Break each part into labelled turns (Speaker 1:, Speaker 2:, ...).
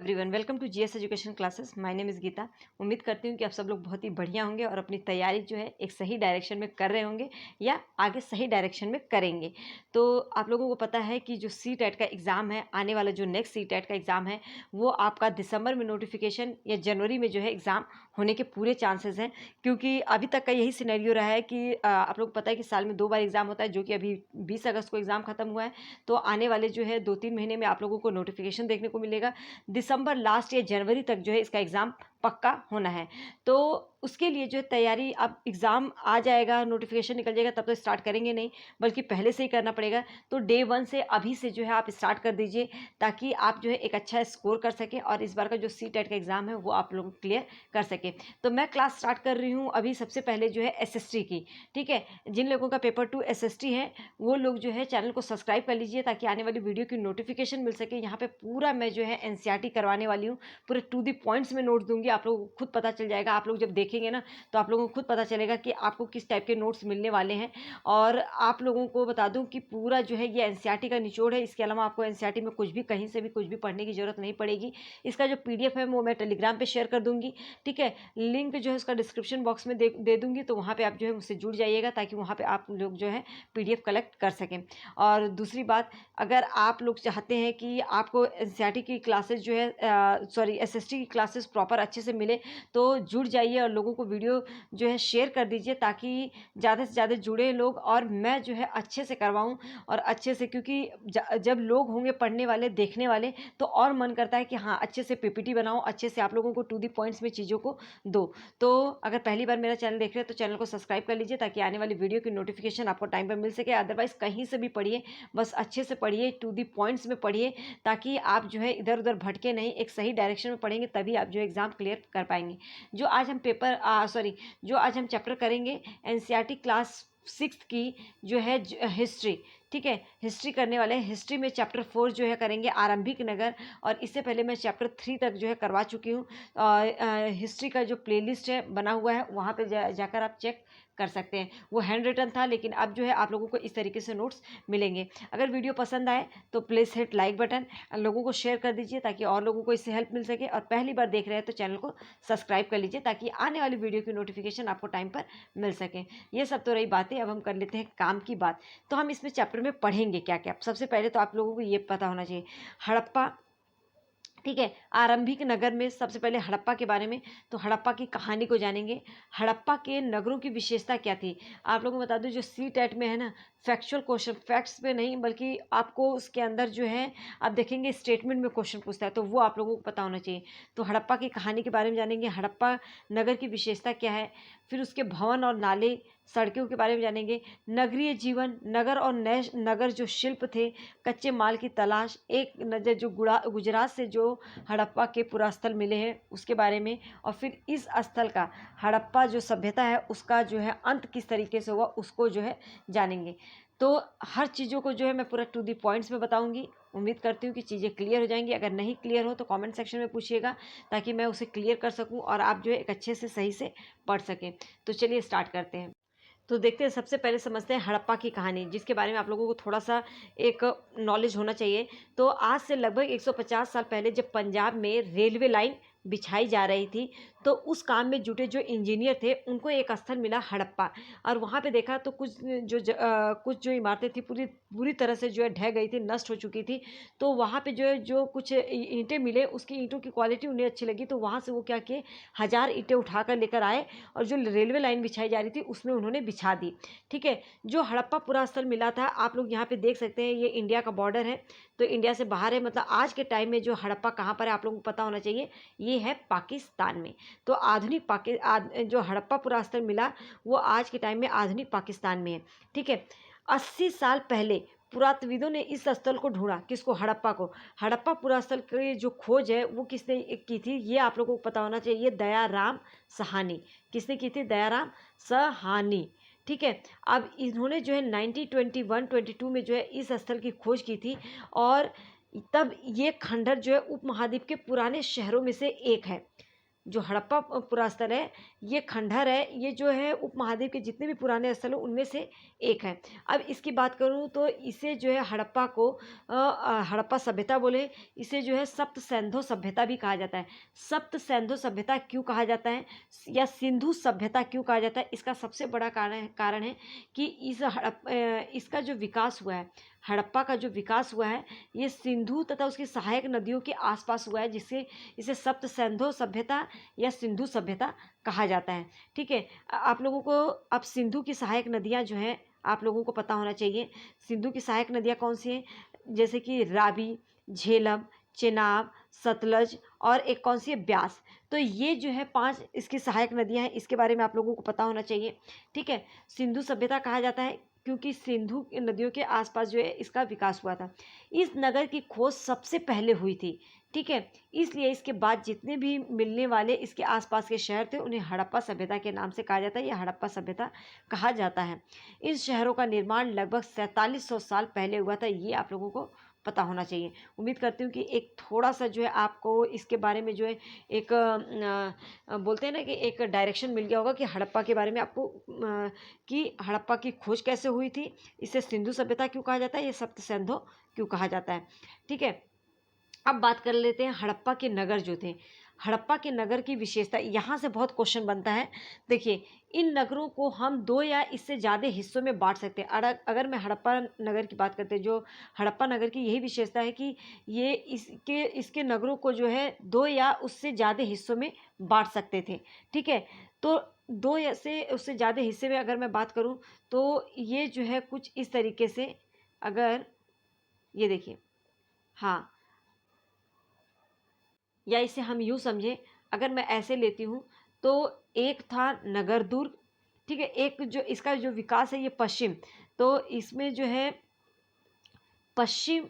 Speaker 1: Everyone, welcome to GS education classes. My name is Geeta. उम्मीद करती हूँ कि आप सब लोग बहुत ही बढ़िया होंगे और अपनी तैयारी जो है एक सही डायरेक्शन में कर रहे होंगे या आगे सही डायरेक्शन में करेंगे। तो आप लोगों को पता है कि जो सी टेट का एग्ज़ाम है, आने वाला जो नेक्स्ट सी टेट का एग्ज़ाम है, वो आपका दिसंबर में नोटिफिकेशन या जनवरी में जो है एग्ज़ाम होने के पूरे चांसेस हैं। क्योंकि अभी तक का यही सिनेरियो रहा है कि आप लोग को पता है कि साल में 2 बार एग्ज़ाम होता है, जो कि अभी 20 अगस्त को एग्ज़ाम खत्म हुआ है। तो आने वाले जो है 2-3 महीने में आप लोगों को नोटिफिकेशन देखने को मिलेगा। दिसंबर लास्ट या जनवरी तक जो है इसका एग्ज़ाम पक्का होना है। तो उसके लिए जो है तैयारी, अब एग्ज़ाम आ जाएगा, नोटिफिकेशन निकल जाएगा, तब तो स्टार्ट करेंगे नहीं, बल्कि पहले से ही करना पड़ेगा। तो डे 1 से अभी से जो है आप स्टार्ट कर दीजिए, ताकि आप जो है एक अच्छा स्कोर कर सकें और इस बार का जो सी टेट का एग्ज़ाम है वो आप लोग क्लियर कर सकें। तो मैं क्लास स्टार्ट कर रही हूँ अभी सबसे पहले जो है एसएसटी की। ठीक है, जिन लोगों का पेपर 2 एसएसटी है वो लोग जो है चैनल को सब्सक्राइब कर लीजिए, ताकि आने वाली वीडियो की नोटिफिकेशन मिल सके। यहाँ पे पूरा मैं जो है एनसीईआरटी करवाने वाली हूँ, पूरे टू द पॉइंट्स में नोट्स दूंगी। आप लोगों को खुद पता चल जाएगा, आप लोग जब देखेंगे ना तो आप लोगों को खुद पता चलेगा कि आपको किस टाइप के नोट्स मिलने वाले हैं। और आप लोगों को बता दूं कि पूरा जो है ये एनसीईआरटी का निचोड़ है। इसके अलावा आपको एनसीईआरटी में कुछ भी, कहीं से भी कुछ भी पढ़ने की जरूरत नहीं पड़ेगी। इसका जो पीडीएफ है वो मैं टेलीग्राम पे शेयर कर दूंगी। ठीक है, लिंक जो है उसका डिस्क्रिप्शन बॉक्स में दे दूंगी, तो वहाँ पर आप जो है मुझसे जुड़ जाइएगा, ताकि वहाँ पर आप लोग जो है पीडीएफ कलेक्ट कर सकें। और दूसरी बात, अगर आप लोग चाहते हैं कि आपको एनसीईआरटी की क्लासेस जो है एसएसटी की क्लासेस प्रॉपर अच्छे से मिले, तो जुड़ जाइए और लोगों को वीडियो जो है शेयर कर दीजिए, ताकि ज़्यादा से ज़्यादा जुड़े लोग और मैं जो है अच्छे से करवाऊं और अच्छे से। क्योंकि जब लोग होंगे पढ़ने वाले, देखने वाले, तो और मन करता है कि हाँ अच्छे से पीपीटी बनाओ, अच्छे से आप लोगों को टू दी पॉइंट्स में चीज़ों को दो। तो अगर पहली बार मेरा चैनल देख रहे हैं तो चैनल को सब्सक्राइब कर लीजिए, ताकि आने वाली वीडियो की नोटिफिकेशन आपको टाइम पर मिल सके। अदरवाइज़ कहीं से भी पढ़िए, बस अच्छे से पढ़िए, टू दी पॉइंट्स में पढ़िए, ताकि आप जो है इधर उधर भटके नहीं, एक सही डायरेक्शन में पढ़ेंगे तभी आप जो एग्ज़ाम क्लियर कर पाएंगे। जो आज हम चैप्टर करेंगे एनसीईआरटी क्लास 6 की जो है हिस्ट्री। ठीक है, हिस्ट्री करने वाले हैं। हिस्ट्री में चैप्टर 4 जो है करेंगे आरंभिक नगर, और इससे पहले मैं चैप्टर 3 तक जो है करवा चुकी हूँ। हिस्ट्री का जो प्लेलिस्ट है बना हुआ है, वहाँ पे जाकर आप चेक कर सकते हैं। वो हैंड रिटन था, लेकिन अब जो है आप लोगों को इस तरीके से नोट्स मिलेंगे। अगर वीडियो पसंद आए तो प्लीज़ हिट लाइक बटन, लोगों को शेयर कर दीजिए, ताकि और लोगों को इससे हेल्प मिल सके। और पहली बार देख रहे हैं तो चैनल को सब्सक्राइब कर लीजिए, ताकि आने वाली वीडियो की नोटिफिकेशन आपको टाइम पर मिल सके। ये सब तो रही बातें, अब हम कर लेते हैं काम की बात। तो हम इसमें चैप्टर में पढ़ेंगे क्या क्या। सबसे पहले तो आप लोगों को ये पता होना चाहिए हड़प्पा। ठीक है, आरंभिक नगर में सबसे पहले हड़प्पा के बारे में, तो हड़प्पा की कहानी को जानेंगे। हड़प्पा के नगरों की विशेषता क्या थी, आप लोगों को बता दूं। जो सी टेट में है ना, फैक्चुअल क्वेश्चन, फैक्ट्स पे नहीं, बल्कि आपको उसके अंदर जो है आप देखेंगे स्टेटमेंट में क्वेश्चन पूछता है, तो वो आप लोगों को पता होना चाहिए। तो हड़प्पा की कहानी के बारे में जानेंगे, हड़प्पा नगर की विशेषता क्या है, फिर उसके भवन और नाले, सड़कों के बारे में जानेंगे। नगरीय जीवन, नगर और नगर जो शिल्प थे, कच्चे माल की तलाश, एक नज़र जो गुजरात से जो हड़प्पा के पुरास्थल मिले हैं उसके बारे में, और फिर इस स्थल का, हड़प्पा जो सभ्यता है उसका जो है अंत किस तरीके से हुआ, उसको जो है जानेंगे। तो हर चीज़ों को जो है मैं पूरा टू दी पॉइंट्स में बताऊंगी। उम्मीद करती हूँ कि चीज़ें क्लियर हो जाएंगी। अगर नहीं क्लियर हो तो कमेंट सेक्शन में पूछिएगा, ताकि मैं उसे क्लियर कर सकूँ और आप जो है एक अच्छे से सही से पढ़ सकें। तो चलिए स्टार्ट करते हैं। तो देखते हैं, सबसे पहले समझते हैं हड़प्पा की कहानी, जिसके बारे में आप लोगों को थोड़ा सा एक नॉलेज होना चाहिए। तो आज से लगभग 150 साल पहले जब पंजाब में रेलवे लाइन बिछाई जा रही थी, तो उस काम में जुटे जो इंजीनियर थे उनको एक स्थल मिला हड़प्पा। और वहाँ पे देखा तो कुछ जो इमारतें थी पूरी तरह से जो है ढह गई थी, नष्ट हो चुकी थी। तो वहाँ पे जो है जो कुछ ईंटें मिले, उसकी ईंटों की क्वालिटी उन्हें अच्छी लगी, तो वहाँ से वो क्या किए, 1000 ईंटें उठा कर लेकर आए, और जो रेलवे लाइन बिछाई जा रही थी उसमें उन्होंने बिछा दी। ठीक है, जो हड़प्पा पूरा स्थल मिला था, आप लोग यहाँ पे देख सकते हैं, ये इंडिया का बॉर्डर है, तो इंडिया से बाहर है। मतलब आज के टाइम में जो हड़प्पा कहाँ पर है आप लोगों को पता होना चाहिए, ये है पाकिस्तान में। तो आधुनिक जो हड़प्पा पूरा स्थल मिला वो आज के टाइम में आधुनिक पाकिस्तान में है। ठीक है, 80 साल पहले पुरातत्वविदों ने इस स्थल को ढूंढा, किसको, हड़प्पा को। हड़प्पा पुरा स्थल की जो खोज है वो किसने की थी, ये आप लोगों को पता होना चाहिए, दयाराम सहानी। किसने की थी, दयाराम सहानी। ठीक है, अब इन्होंने जो है 1921-22 में जो है इस स्थल की खोज की थी, और तब ये खंडहर जो है उपमहाद्वीप के पुराने शहरों में से एक है। जो हड़प्पा पुरास्थल है ये खंडहर है, ये जो है उपमहाद्वीप के जितने भी पुराने स्थल हैं उनमें से एक है। अब इसकी बात करूँ तो इसे जो है हड़प्पा को हड़प्पा सभ्यता बोले, इसे जो है सप्त सैंधव सभ्यता भी कहा जाता है। सप्त सैंधव सभ्यता क्यों कहा जाता है या सिंधु सभ्यता क्यों कहा जाता है, इसका सबसे बड़ा कारण है कि इसका जो विकास हुआ है, हड़प्पा का जो विकास हुआ है ये सिंधु तथा उसकी सहायक नदियों के आसपास हुआ है, जिससे इसे सप्त सैंधव सभ्यता या सिंधु सभ्यता कहा जाता है। ठीक है, आप लोगों को अब सिंधु की सहायक नदियाँ जो हैं आप लोगों को पता होना चाहिए। सिंधु की सहायक नदियाँ कौन सी हैं, जैसे कि रावी, झेलम, चेनाब, सतलज और एक कौन सी है, ब्यास। तो ये जो है 5 इसकी सहायक नदियाँ हैं, इसके बारे में आप लोगों को पता होना चाहिए। ठीक है, सिंधु सभ्यता कहा जाता है क्योंकि सिंधु नदियों के आसपास जो है इसका विकास हुआ था। इस नगर की खोज सबसे पहले हुई थी। ठीक है, इसलिए इसके बाद जितने भी मिलने वाले इसके आसपास के शहर थे उन्हें हड़प्पा सभ्यता के नाम से कहा जाता है या हड़प्पा सभ्यता कहा जाता है। इन शहरों का निर्माण लगभग 4700 साल पहले हुआ था, ये आप लोगों को पता होना चाहिए। उम्मीद करती हूँ कि एक थोड़ा सा जो है आपको इसके बारे में जो है एक बोलते हैं ना कि एक डायरेक्शन मिल गया होगा कि हड़प्पा के बारे में आपको कि हड़प्पा की खोज कैसे हुई थी, इसे सिंधु सभ्यता क्यों कहा जाता है, ये सप्त सैंधव क्यों कहा जाता है। ठीक है, अब बात कर लेते हैं हड़प्पा के नगर जो थे। हड़प्पा के नगर की विशेषता, यहाँ से बहुत क्वेश्चन बनता है। देखिए, इन नगरों को हम 2 या इससे ज़्यादा हिस्सों में बांट सकते हैं। अगर मैं हड़प्पा नगर की बात करते हैं, जो हड़प्पा नगर की यही विशेषता है कि ये इसके नगरों को जो है 2 या उससे ज़्यादा हिस्सों में बांट सकते थे। ठीक है, तो 2 या से उससे ज़्यादा हिस्से में अगर मैं बात करूँ तो ये जो है कुछ इस तरीके से, अगर ये देखिए, हाँ, या इसे हम यूँ समझें, अगर मैं ऐसे लेती हूँ तो एक था नगर दुर्ग। ठीक है, एक जो इसका जो विकास है ये पश्चिम, तो इसमें जो है पश्चिम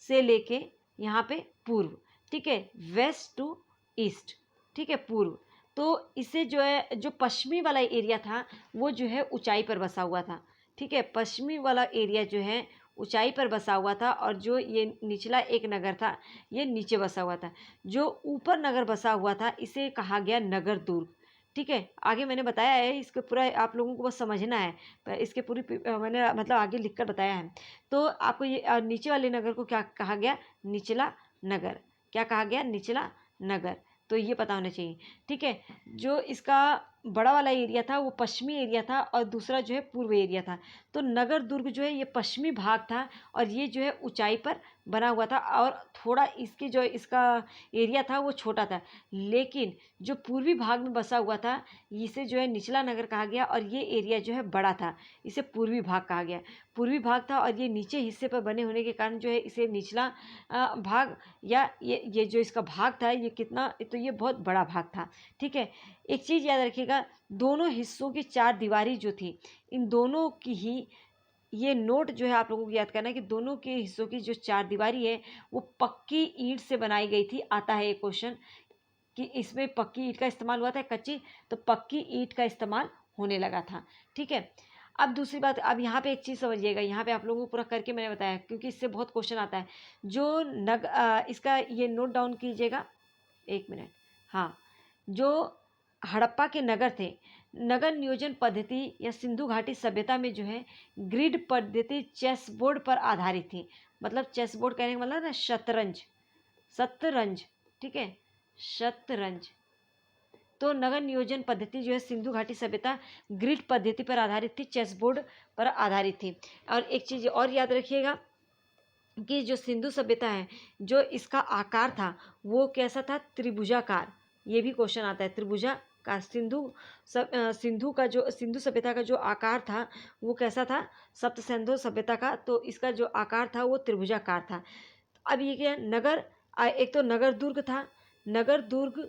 Speaker 1: से लेके यहाँ पे पूर्व, ठीक है, वेस्ट टू ईस्ट, ठीक है, पूर्व। तो इसे जो है जो पश्चिमी वाला एरिया था वो जो है ऊंचाई पर बसा हुआ था। ठीक है, पश्चिमी वाला एरिया जो है ऊंचाई पर बसा हुआ था और जो ये निचला एक नगर था ये नीचे बसा हुआ था। जो ऊपर नगर बसा हुआ था इसे कहा गया नगर दुर्ग। ठीक है, आगे मैंने बताया है, इसके पूरा आप लोगों को बस समझना है, इसके पूरी मैंने मतलब आगे लिखकर बताया है। तो आपको ये नीचे वाले नगर को क्या कहा गया, निचला नगर। क्या कहा गया, निचला नगर। तो ये पता होना चाहिए। ठीक है, जो इसका बड़ा वाला एरिया था वो पश्चिमी एरिया था और दूसरा जो है पूर्व एरिया था। तो नगर दुर्ग जो है ये पश्चिमी भाग था और ये जो है ऊंचाई पर बना हुआ था और थोड़ा इसकी जो इसका एरिया था वो छोटा था। लेकिन जो पूर्वी भाग में बसा हुआ था इसे जो है निचला नगर कहा गया और ये एरिया जो है बड़ा था, इसे पूर्वी भाग कहा गया। पूर्वी भाग था और ये नीचे हिस्से पर बने होने के कारण जो है इसे निचला भाग, या ये जो इसका भाग था ये कितना, तो ये बहुत बड़ा भाग था। ठीक है, एक चीज़ याद रखिएगा, दोनों हिस्सों की 4 दीवारी जो थी, इन दोनों की ही, ये नोट जो है आप लोगों को याद करना है कि दोनों के हिस्सों की जो 4 दीवारी है वो पक्की ईंट से बनाई गई थी। आता है ये क्वेश्चन कि इसमें पक्की ईंट का इस्तेमाल हुआ था, कच्ची, तो पक्की ईंट का इस्तेमाल होने लगा था। ठीक है, अब दूसरी बात, अब यहाँ पे एक चीज़ समझिएगा, यहाँ पे आप लोगों को पूरा करके मैंने बताया क्योंकि इससे बहुत क्वेश्चन आता है। जो इसका ये नोट डाउन कीजिएगा, 1 मिनट। हाँ, जो हड़प्पा के नगर थे, नगर नियोजन पद्धति या सिंधु घाटी सभ्यता में जो है ग्रिड पद्धति चेस बोर्ड पर आधारित थी। मतलब चेस बोर्ड कहने का मतलब ना शतरंज, शतरंज, ठीक है, शतरंज। तो नगर नियोजन पद्धति जो है सिंधु घाटी सभ्यता ग्रिड पद्धति पर आधारित थी, चेस बोर्ड पर आधारित थी। और एक चीज़ और याद रखिएगा कि जो सिंधु सभ्यता है जो इसका आकार था वो कैसा था, त्रिभुजाकार। ये भी क्वेश्चन आता है, त्रिभुजाकार। सिंधु का जो सिंधु सभ्यता का जो आकार था वो कैसा था, सप्त सिंधु सभ्यता का, तो इसका जो आकार था वो त्रिभुजाकार था। अब ये क्या, नगर, एक तो नगर दुर्ग था, नगर दुर्ग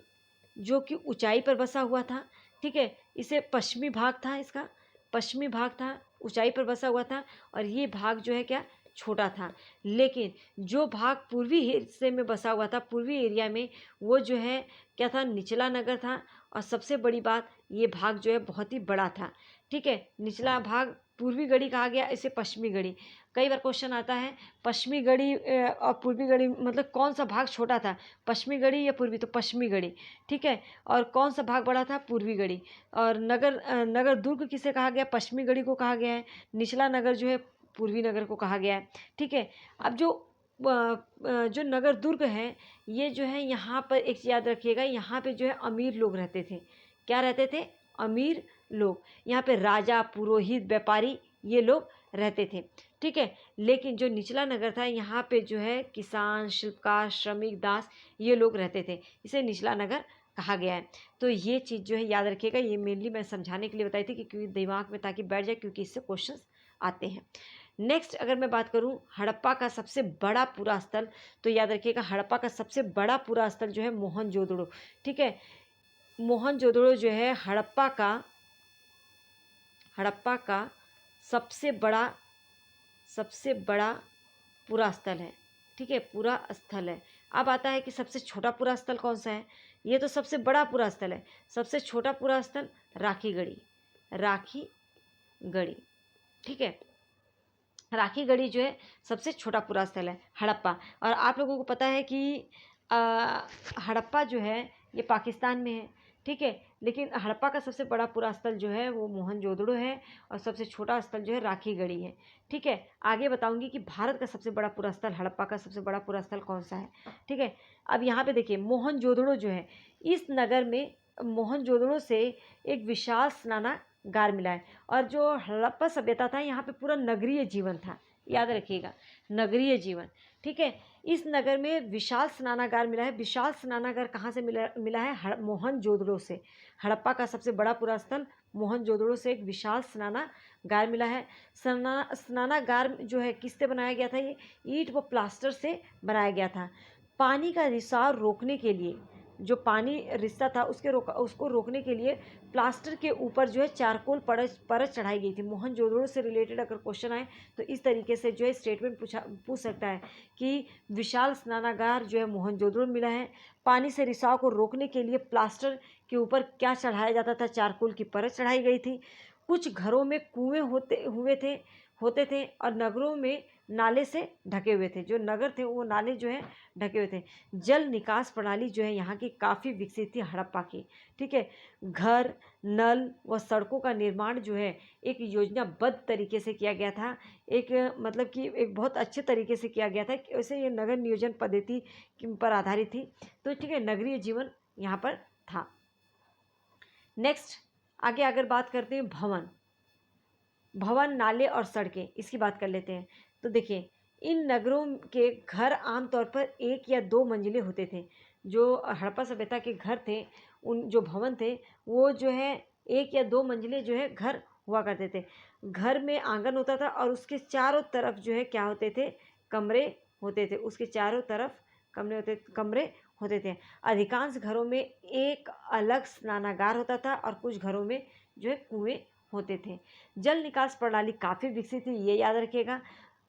Speaker 1: जो कि ऊंचाई पर बसा हुआ था। ठीक है, इसे पश्चिमी भाग था, इसका पश्चिमी भाग था, ऊंचाई पर बसा हुआ था और ये भाग जो है क्या, छोटा था। लेकिन जो भाग पूर्वी हिस्से में बसा हुआ था, पूर्वी एरिया में, वो जो है क्या था, निचला नगर था। और सबसे बड़ी बात, ये भाग जो है बहुत ही बड़ा था। ठीक है, निचला भाग पूर्वी गढ़ी कहा गया, इसे पश्चिमी गढ़ी। कई बार क्वेश्चन आता है पश्चिमी गढ़ी और पूर्वी गढ़ी मतलब कौन सा भाग छोटा था, पश्चिमी गढ़ी या पूर्वी, तो पश्चिमी गढ़ी, ठीक है। और कौन सा भाग बड़ा था, पूर्वी गढ़ी। और नगर दुर्ग किसे कहा गया, पश्चिमी गढ़ी को कहा गया है। निचला नगर जो है पूर्वी नगर को कहा गया है, ठीक है। अब जो नगर दुर्ग है ये जो है यहाँ पर एक चीज़ याद रखिएगा, यहाँ पे जो है अमीर लोग रहते थे। क्या रहते थे, अमीर लोग। यहाँ पे राजा, पुरोहित, व्यापारी ये लोग रहते थे, ठीक है। लेकिन जो निचला नगर था यहाँ पे जो है किसान, शिल्पकार, श्रमिक, दास ये लोग रहते थे, इसे निचला नगर कहा गया है। तो ये चीज़ जो है याद रखिएगा, ये मेनली मैं समझाने के लिए बताई थी कि क्योंकि दिमाग में ताकि बैठ जाए, क्योंकि इससे क्वेश्चन आते हैं। नेक्स्ट अगर मैं बात करूं हड़प्पा का सबसे बड़ा पूरा स्थल, तो याद रखिएगा हड़प्पा का सबसे बड़ा पूरा स्थल जो है मोहनजोदड़ो, ठीक है। मोहनजोदड़ो जो है हड़प्पा का सबसे बड़ा पूरा स्थल है, ठीक है, पूरा स्थल है। अब आता है कि सबसे छोटा पूरा स्थल कौन सा है, ये तो सबसे बड़ा पूरा स्थल है। सबसे छोटा पूरा स्थल राखीगढ़ी, ठीक है। राखीगढ़ी जो है सबसे छोटा पूरा स्थल है हड़प्पा। और आप लोगों को पता है कि हड़प्पा जो है ये पाकिस्तान में है, ठीक है। लेकिन हड़प्पा का सबसे बड़ा पूरा स्थल जो है वो मोहनजोदड़ो है और सबसे छोटा स्थल जो है राखीगढ़ी है, ठीक है। आगे बताऊंगी कि भारत का सबसे बड़ा पूरा स्थल, हड़प्पा का सबसे बड़ा पूरा स्थल कौन सा है, ठीक है। अब यहाँ पे देखिए मोहनजोदड़ो जो है, इस नगर में मोहनजोदड़ो से एक विशाल स्नानागार मिला है। और जो हड़प्पा सभ्यता था यहाँ पे पूरा नगरीय जीवन था, याद रखिएगा, नगरीय जीवन, ठीक है। इस नगर में विशाल स्नानागार मिला है। विशाल स्नानागार कहाँ से मिला है, मोहनजोदड़ो से। हड़प्पा का सबसे बड़ा पूरा स्थल मोहनजोदड़ो से एक विशाल स्नानागार मिला है। स्नानागार जो है किससे बनाया गया था, ये ईंट व प्लास्टर से बनाया गया था। पानी का रिसाव रोकने के लिए, जो पानी रिसता था उसको रोकने के लिए प्लास्टर के ऊपर जो है चारकोल परत चढ़ाई गई थी। मोहनजोदड़ो से रिलेटेड अगर क्वेश्चन आए तो इस तरीके से जो है स्टेटमेंट पूछ सकता है कि विशाल स्नानागार जो है मोहनजोदड़ो में मिला है। पानी से रिसाव को रोकने के लिए प्लास्टर के ऊपर क्या चढ़ाया जाता था, चारकोल की परत चढ़ाई गई थी। कुछ घरों में कुएं होते थे और नगरों में नाले से ढके हुए थे। जो नगर थे वो नाले जो है ढके हुए थे। जल निकास प्रणाली जो है यहाँ की काफ़ी विकसित थी हड़प्पा की, ठीक है। घर, नल व सड़कों का निर्माण जो है एक योजनाबद्ध तरीके से किया गया था, एक मतलब कि एक बहुत अच्छे तरीके से किया गया था। वैसे ये नगर नियोजन पद्धति पर आधारित थी, तो ठीक है, नगरीय जीवन यहाँ पर था। नेक्स्ट आगे अगर बात करते हैं भवन, नाले और सड़कें, इसकी बात कर लेते हैं। तो देखिए इन नगरों के घर आमतौर पर 1 या 2 मंजिले होते थे। जो हड़प्पा सभ्यता के घर थे, उन जो भवन थे वो जो है 1 या 2 मंजिले जो है घर हुआ करते थे। घर में आंगन होता था और उसके चारों तरफ जो है क्या होते थे, कमरे होते थे। उसके चारों तरफ कमरे होते थे। अधिकांश घरों में एक अलग स्नानागार होता था और कुछ घरों में जो है कुएं होते थे। जल निकास प्रणाली काफ़ी विकसित थी, ये याद रखिएगा।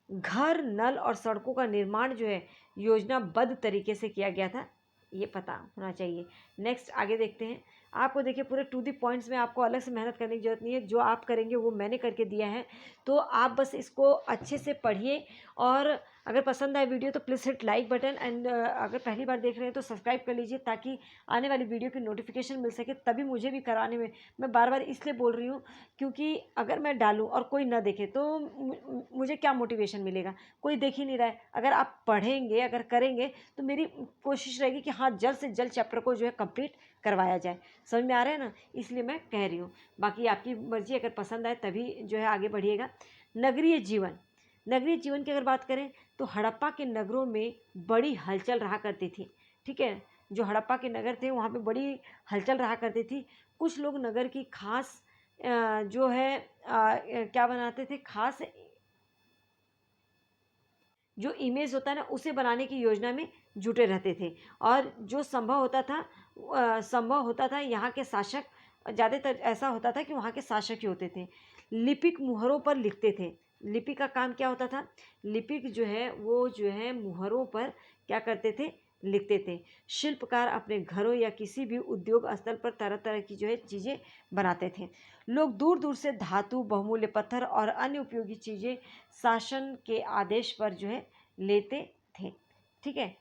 Speaker 1: घर, नल और सड़कों का निर्माण जो है योजनाबद्ध तरीके से किया गया था, ये पता होना चाहिए। नेक्स्ट आगे देखते हैं। आपको देखिए पूरे टू द पॉइंट्स में आपको अलग से मेहनत करने की जरूरत नहीं है। जो आप करेंगे वो मैंने करके दिया है, तो आप बस इसको अच्छे से पढ़िए। और अगर पसंद आए वीडियो तो please hit like button and अगर पहली बार देख रहे हैं तो सब्सक्राइब कर लीजिए ताकि आने वाली वीडियो की नोटिफिकेशन मिल सके। तभी मुझे भी कराने में, मैं बार बार इसलिए बोल रही हूँ क्योंकि अगर मैं डालूँ और कोई ना देखे तो मुझे क्या मोटिवेशन मिलेगा, कोई देख ही नहीं रहा है। अगर आप पढ़ेंगे, अगर करेंगे तो मेरी कोशिश रहेगी कि हाँ जल्द से जल्द चैप्टर को जो है कंप्लीट करवाया जाए। समझ में आ रहा है ना, इसलिए मैं कह रही हूँ। बाकी आपकी मर्जी, अगर पसंद आए तभी जो है आगे बढ़िएगा। नगरीय जीवन की अगर बात करें तो हड़प्पा के नगरों में बड़ी हलचल रहा करती थी, ठीक है। जो हड़प्पा के नगर थे वहाँ पे बड़ी हलचल रहा करती थी। कुछ लोग नगर की खास जो है क्या बनाते थे, खास जो इमेज होता है ना उसे बनाने की योजना में जुटे रहते थे। और जो संभव होता था यहाँ के शासक, ज़्यादातर ऐसा होता था कि वहाँ के शासक ही होते थे। लिपिक मुहरों पर लिखते थे। लिपि का काम क्या होता था, लिपिक जो है वो जो है मुहरों पर क्या करते थे, लिखते थे। शिल्पकार अपने घरों या किसी भी उद्योग स्थल पर तरह तरह की जो है चीज़ें बनाते थे। लोग दूर दूर से धातु, बहुमूल्य पत्थर और अन्य उपयोगी चीज़ें शासन के आदेश पर जो है लेते थे। ठीक है,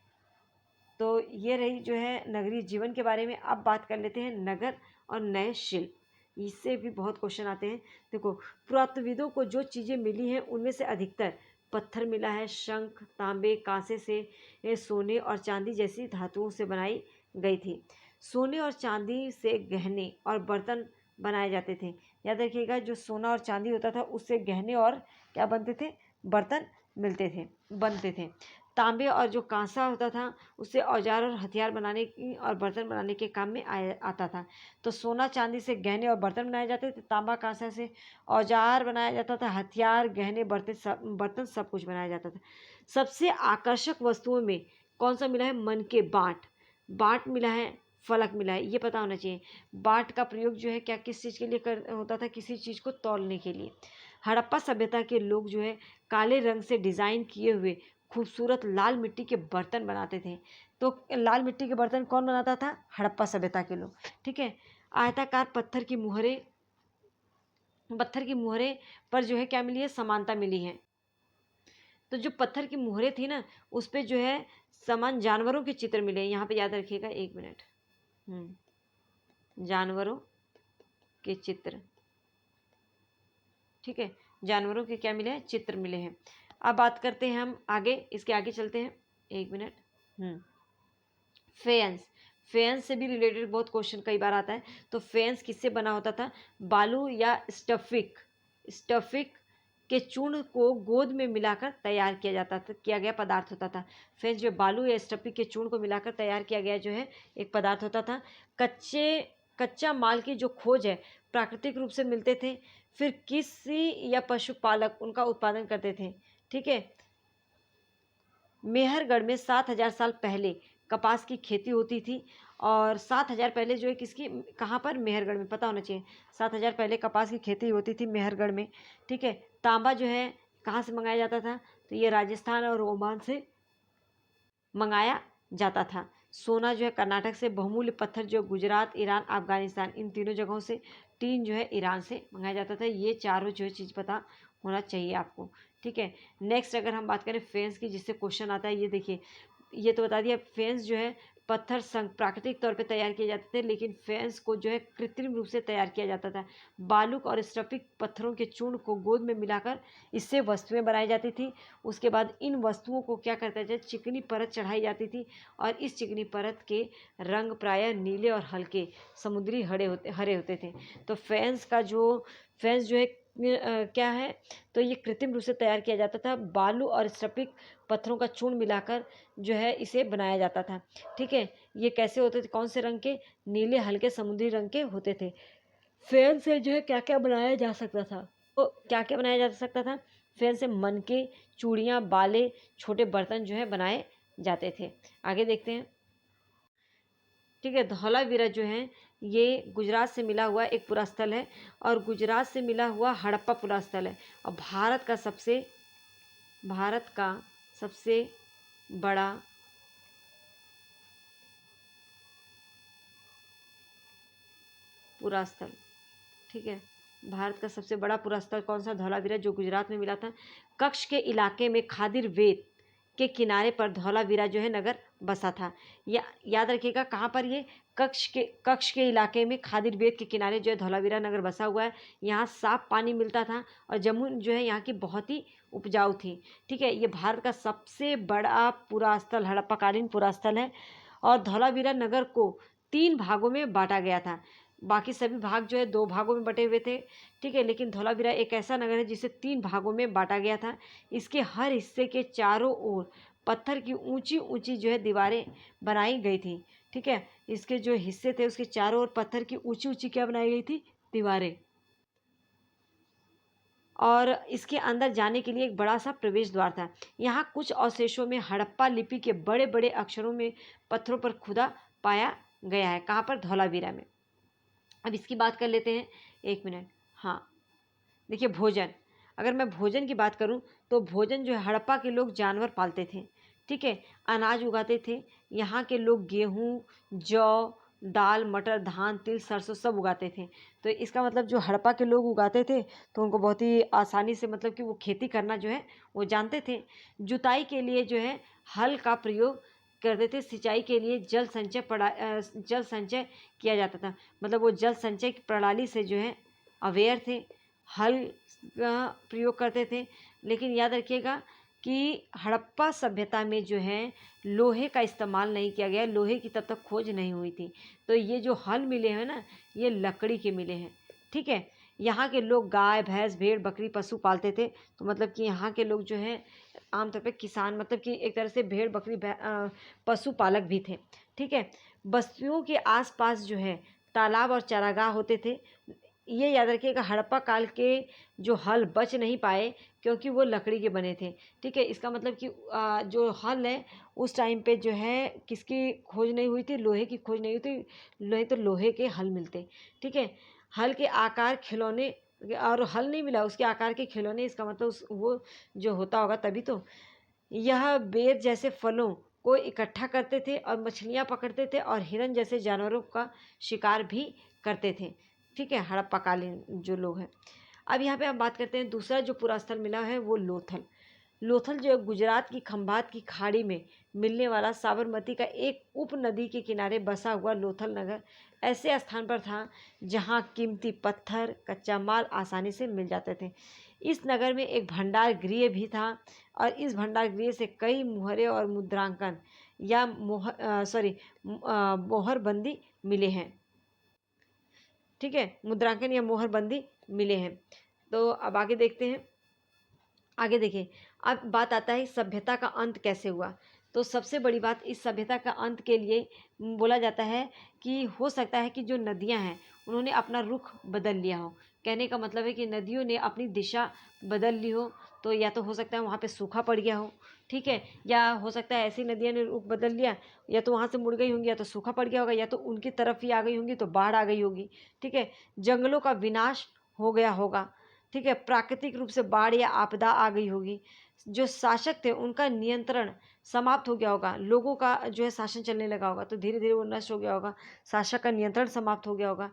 Speaker 1: तो ये रही जो है नगरीय जीवन के बारे में। अब बात कर लेते हैं नगर और नए शिल्प। इससे भी बहुत क्वेश्चन आते हैं। देखो, पुरातत्वविदों को जो चीज़ें मिली हैं उनमें से अधिकतर पत्थर मिला है। शंख, तांबे, कांसे से सोने और चांदी जैसी धातुओं से बनाई गई थी। सोने और चांदी से गहने और बर्तन बनाए जाते थे। याद रखिएगा, जो सोना और चांदी होता था उससे गहने और क्या बनते थे, बर्तन बनते थे। तांबे और जो कांसा होता था उससे औजार और हथियार बनाने की और बर्तन बनाने के काम में आता था। तो सोना चांदी से गहने और बर्तन बनाए जाते थे, तांबा कांसा से औजार बनाया जाता था, हथियार, गहने, बर्तन सब कुछ बनाया जाता था। सबसे आकर्षक वस्तुओं में कौन सा मिला है, मन के बाट मिला है, फलक मिला है। ये पता होना चाहिए। बाट का प्रयोग जो है क्या किस चीज़ के लिए होता था, किसी चीज़ को तौलने के लिए। हड़प्पा सभ्यता के लोग जो है काले रंग से डिज़ाइन किए हुए खूबसूरत लाल मिट्टी के बर्तन बनाते थे। तो लाल मिट्टी के बर्तन कौन बनाता था, हड़प्पा सभ्यता के लोग। ठीक है, आयताकार पत्थर की मुहरें पर जो है क्या मिली है, समानता मिली है। तो जो पत्थर की मुहरें थी ना, उस पर जो है समान जानवरों के चित्र मिले। यहाँ पे याद रखिएगा, 1 मिनट। जानवरों के चित्र, ठीक है, जानवरों के क्या मिले हैं, चित्र मिले हैं। अब बात करते हैं हम आगे, इसके आगे चलते हैं। 1 मिनट। फेयंस से भी रिलेटेड बहुत क्वेश्चन कई बार आता है। तो फेयंस किससे बना होता था, बालू या स्टफिक के चूर्ण को गोंद में मिलाकर तैयार किया गया पदार्थ होता था। फेयंस जो बालू या स्टफिक के चूर्ण को मिलाकर तैयार किया गया जो है एक पदार्थ होता था। कच्चा माल की जो खोज है प्राकृतिक रूप से मिलते थे, फिर किसी या पशुपालक उनका उत्पादन करते थे। ठीक है, मेहरगढ़ में 7,000 साल पहले कपास की खेती होती थी। और 7,000 पहले जो है किसकी, कहाँ पर, मेहरगढ़ में, पता होना चाहिए। 7,000 पहले कपास की खेती होती थी मेहरगढ़ में। ठीक है, तांबा जो है कहाँ से मंगाया जाता था, तो ये राजस्थान और ओमान से मंगाया जाता था। सोना जो है कर्नाटक से, बहुमूल्य पत्थर जो गुजरात, ईरान, अफगानिस्तान, इन तीनों जगहों से, टीन जो है ईरान से मंगाया जाता था। ये चारों जो है चीज़ पता होना चाहिए आपको। ठीक है, नेक्स्ट अगर हम बात करें फेंस की, जिससे क्वेश्चन आता है, ये देखिए, ये तो बता दिया। फेंस जो है पत्थर प्राकृतिक तौर पे तैयार किए जाते थे, लेकिन फेंस को जो है कृत्रिम रूप से तैयार किया जाता था। बालूक और स्टफिक पत्थरों के चूर्ण को गोंद में मिलाकर इससे वस्तुएं बनाई जाती थी। उसके बाद इन वस्तुओं को क्या करता था, चिकनी परत चढ़ाई जाती थी और इस चिकनी परत के रंग प्रायः नीले और हल्के समुद्री हरे होते थे। तो फेंस जो है क्या है, तो ये कृत्रिम रूप से तैयार किया जाता था। बालू और स्टफिक पत्थरों का चूर्ण मिलाकर जो है इसे बनाया जाता था। ठीक है, ये कैसे होते थे, कौन से रंग के, नीले हल्के समुद्री रंग के होते थे। फेन से जो है क्या क्या बनाया जा सकता था, तो क्या क्या बनाया जा सकता था, फेन से मनके, चूड़ियाँ, बाले, छोटे बर्तन जो है बनाए जाते थे। आगे देखते हैं। ठीक है, धौलावीरा जो है ये गुजरात से मिला हुआ एक पुरास्थल है और गुजरात से मिला हुआ हड़प्पा पुरास्थल है। और भारत का सबसे बड़ा पुरास्थल, ठीक है, भारत का सबसे बड़ा पुरास्थल कौन सा, धौलावीरा, जो गुजरात में मिला था। कच्छ के इलाके में खादिर वेद के किनारे पर धौलावीरा जो है नगर बसा था। याद रखिएगा, कहाँ पर, ये कच्छ के इलाके में खादिर वेद के किनारे जो है धौलावीरा नगर बसा हुआ है। यहाँ साफ पानी मिलता था और जमुन जो है यहाँ की बहुत ही उपजाऊ थी। ठीक है, ये भारत का सबसे बड़ा पुरास्थल, हड़प्पाकालीन पुरास्थल है। और धौलावीरा नगर को 3 भागों में बांटा गया था। बाकी सभी भाग जो है 2 भागों में बटे हुए थे। ठीक है, लेकिन धौलावीरा एक ऐसा नगर है जिसे 3 भागों में बांटा गया था। इसके हर हिस्से के चारों ओर पत्थर की ऊंची ऊंची जो है दीवारें बनाई गई थी। ठीक है, इसके जो हिस्से थे उसके चारों ओर पत्थर की ऊंची ऊंची क्या बनाई गई थी, दीवारें। और इसके अंदर जाने के लिए एक बड़ा सा प्रवेश द्वार था। यहाँ कुछ अवशेषों में हड़प्पा लिपि के बड़े बड़े अक्षरों में पत्थरों पर खुदा पाया गया है। कहाँ पर, धौलावीरा में। अब इसकी बात कर लेते हैं, 1 मिनट। हाँ, देखिए, भोजन, अगर मैं भोजन की बात करूं तो भोजन जो है हड़प्पा के लोग जानवर पालते थे। ठीक है, अनाज उगाते थे। यहाँ के लोग गेहूँ, जौ, दाल, मटर, धान, तिल, सरसों सब उगाते थे। तो इसका मतलब जो हड़प्पा के लोग उगाते थे तो उनको बहुत ही आसानी से मतलब कि वो खेती करना जो है वो जानते थे। जुताई के लिए जो है हल का प्रयोग करते थे। सिंचाई के लिए जल संचय किया जाता था। मतलब वो जल संचय की प्रणाली से जो है अवेयर थे, हल का प्रयोग करते थे। लेकिन याद रखिएगा कि हड़प्पा सभ्यता में जो है लोहे का इस्तेमाल नहीं किया गया, लोहे की तब तक खोज नहीं हुई थी। तो ये जो हल मिले हैं ना, ये लकड़ी के मिले हैं। ठीक है, यहाँ के लोग गाय, भैंस, भेड़, बकरी, पशु पालते थे। तो मतलब कि यहाँ के लोग जो है आमतौर पे किसान, मतलब कि एक तरह से भेड़, बकरी, पशु पालक भी थे। ठीक है, बस्तियों के आसपास जो है तालाब और चारागाह होते थे। ये याद रखिएगा, हड़प्पा काल के जो हल बच नहीं पाए क्योंकि वो लकड़ी के बने थे। ठीक है, इसका मतलब कि जो हल है उस टाइम पे जो है किसकी खोज नहीं हुई थी, लोहे की खोज नहीं हुई थी। लोहे तो लोहे के हल मिलते। ठीक है, हल के आकार खिलौने, और हल नहीं मिला उसके आकार के खिलौने, इसका मतलब वो जो होता होगा तभी तो। यह बेर जैसे फलों को इकट्ठा करते थे और मछलियाँ पकड़ते थे और हिरन जैसे जानवरों का शिकार भी करते थे। ठीक है, हड़प्पाकालीन जो लोग हैं। अब यहाँ पे हम बात करते हैं, दूसरा जो पुरास्थल मिला है वो लोथल। लोथल जो है गुजरात की खंभात की खाड़ी में मिलने वाला साबरमती का एक उपनदी के किनारे बसा हुआ लोथल नगर ऐसे स्थान पर था जहाँ कीमती पत्थर, कच्चा माल आसानी से मिल जाते थे। इस नगर में एक भंडार गृह भी था और इस भंडार गृह से कई मुहरे और मुद्रांकन या मोहरबंदी मिले हैं। ठीक है, मुद्रांकन या मोहरबंदी मिले हैं। तो अब आगे देखते हैं। आगे देखिए, अब बात आता है सभ्यता का अंत कैसे हुआ। तो सबसे बड़ी बात, इस सभ्यता का अंत के लिए बोला जाता है कि हो सकता है कि जो नदियां हैं उन्होंने अपना रुख बदल लिया हो। कहने का मतलब है कि नदियों ने अपनी दिशा बदल ली हो। तो या तो हो सकता है वहाँ पे सूखा पड़ गया हो। ठीक है, या हो सकता है ऐसी नदियाँ ने रुख बदल लिया, या तो वहाँ से मुड़ गई होंगी, या तो सूखा पड़ गया होगा, या तो उनकी तरफ ही आ गई होंगी तो बाढ़ आ गई होगी। ठीक है, जंगलों का विनाश हो गया होगा। ठीक है, प्राकृतिक रूप से बाढ़ या आपदा आ गई होगी। जो शासक थे उनका नियंत्रण समाप्त हो गया होगा, लोगों का जो है शासन चलने लगा होगा, तो धीरे धीरे वो नष्ट हो गया होगा, शासक का नियंत्रण समाप्त हो गया होगा।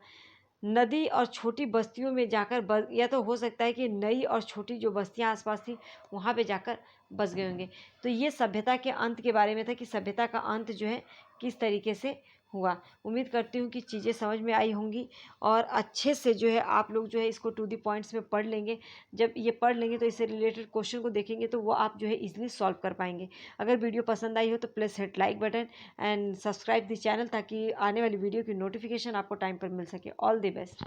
Speaker 1: नदी और छोटी बस्तियों में जाकर या तो हो सकता है कि नई और छोटी जो बस्तियां आसपास थी वहाँ पे जाकर बस गए होंगे। तो ये सभ्यता के अंत के बारे में था कि सभ्यता का अंत जो है किस तरीके से हुआ। उम्मीद करती हूँ कि चीज़ें समझ में आई होंगी और अच्छे से जो है आप लोग जो है इसको टू दी पॉइंट्स में पढ़ लेंगे। जब ये पढ़ लेंगे तो इससे रिलेटेड क्वेश्चन को देखेंगे तो वो आप जो है इजीली सॉल्व कर पाएंगे। अगर वीडियो पसंद आई हो तो please hit like button and subscribe the channel ताकि आने वाली वीडियो की नोटिफिकेशन आपको टाइम पर मिल सके। All the best.